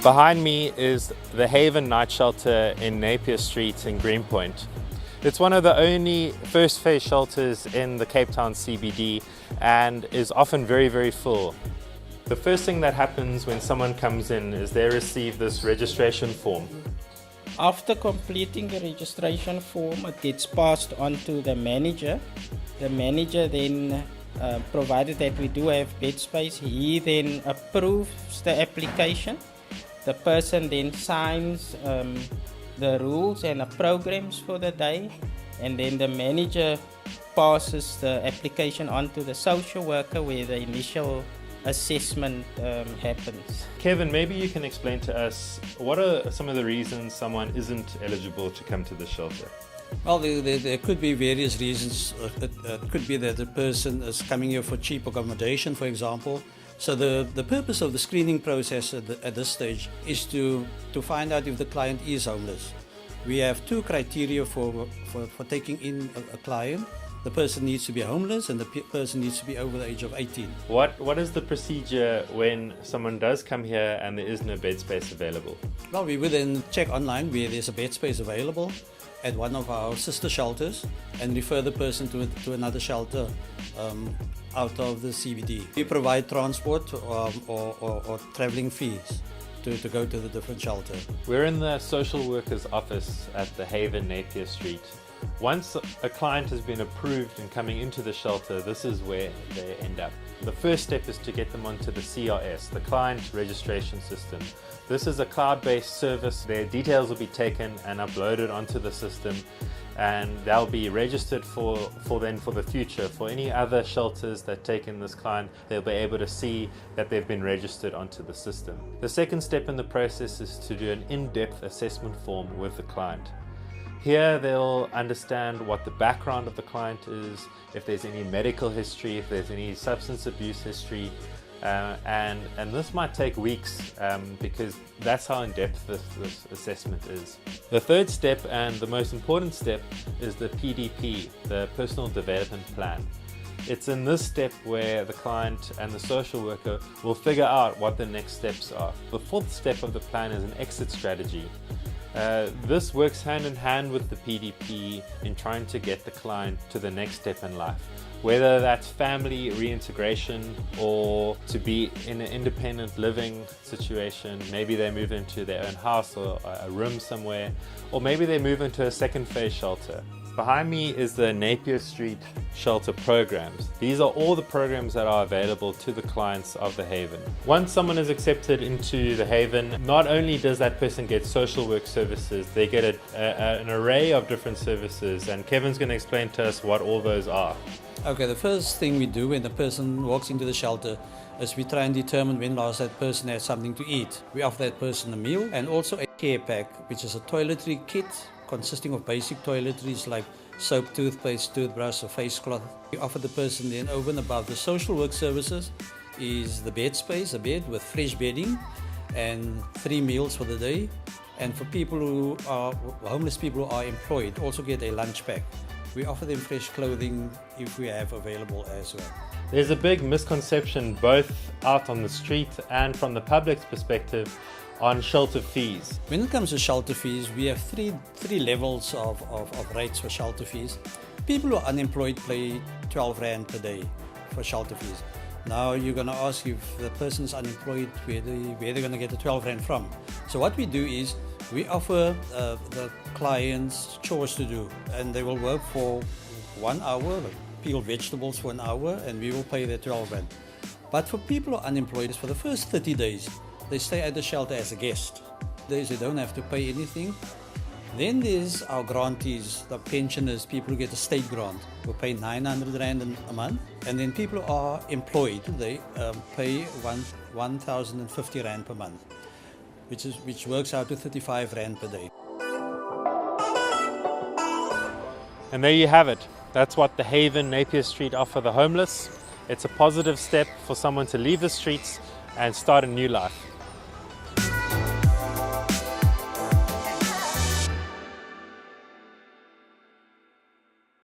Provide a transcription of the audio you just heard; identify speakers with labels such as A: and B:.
A: Behind me is the Haven Night Shelter in Napier Street in Greenpoint. It's one of the only first phase shelters in the Cape Town CBD and is often very, very full. The first thing that happens when someone comes in is they receive this registration form.
B: After completing the registration form, it gets passed on to the manager. The manager then, provided that we do have bed space, he then approves the application. The person then signs the rules and the programs for the day, and then the manager passes the application on to the social worker where the initial assessment happens.
A: Kevin, maybe you can explain to us what are some of the reasons someone isn't eligible to come to the shelter?
C: Well, there could be various reasons. It could be that the person is coming here for cheap accommodation, for example. So the purpose of the screening process at this stage is to find out if the client is homeless. We have two criteria for taking in a client. The person needs to be homeless and the person needs to be over the age of 18.
A: What is the procedure when someone does come here and there is no bed space available?
C: Well, we will then check online where there's a bed space available at one of our sister shelters and refer the person to another shelter out of the CBD. We provide transport or traveling fees to go to the different shelter.
A: We're in the social worker's office at the Haven Napier Street. Once a client has been approved in coming into the shelter, this is where they end up. The first step is to get them onto the CRS, the Client Registration System. This is a cloud-based service. Their details will be taken and uploaded onto the system, and they'll be registered for the future. For any other shelters that take in this client, they'll be able to see that they've been registered onto the system. The second step in the process is to do an in-depth assessment form with the client. Here they'll understand what the background of the client is, if there's any medical history, if there's any substance abuse history, and this might take weeks because that's how in-depth this assessment is. The third step and the most important step is the PDP, the Personal Development Plan. It's in this step where the client and the social worker will figure out what the next steps are. The fourth step of the plan is an exit strategy. This works hand in hand with the PDP in trying to get the client to the next step in life, whether that's family reintegration or to be in an independent living situation. Maybe they move into their own house or a room somewhere, or maybe they move into a second phase shelter. Behind me is the Napier Street shelter programs. These are all the programs that are available to the clients of the Haven. Once someone is accepted into the Haven, not only does that person get social work services, they get an array of different services, and Kevin's going to explain to us what all those are.
C: Okay, the first thing we do when the person walks into the shelter is we try and determine when last that person had something to eat. We offer that person a meal and also a care pack, which is a toiletry kit consisting of basic toiletries like soap, toothpaste, toothbrush or face cloth. We offer the person then over and above the social work services is the bed space, a bed with fresh bedding and 3 meals for the day. And for people who are homeless, people who are employed, also get a lunch pack. We offer them fresh clothing if we have available as well.
A: There's a big misconception both out on the street and from the public's perspective on shelter fees.
C: When it comes to shelter fees, we have three levels of rates for shelter fees. People who are unemployed pay 12 Rand per day for shelter fees. Now you're going to ask if the person's unemployed, where they're going to get the 12 Rand from. So what we do is we offer the clients chores to do, and they will work for 1 hour, peel vegetables for 1 hour, and we will pay their 12 Rand. But for people who are unemployed, for the first 30 days, they stay at the shelter as a guest. They don't have to pay anything. Then there's our grantees, the pensioners, people who get a state grant, who pay 900 Rand a month. And then people who are employed, they pay 1,050 Rand per month, which works out to 35 Rand per day.
A: And there you have it. That's what the Haven Napier Street offer the homeless. It's a positive step for someone to leave the streets and start a new life.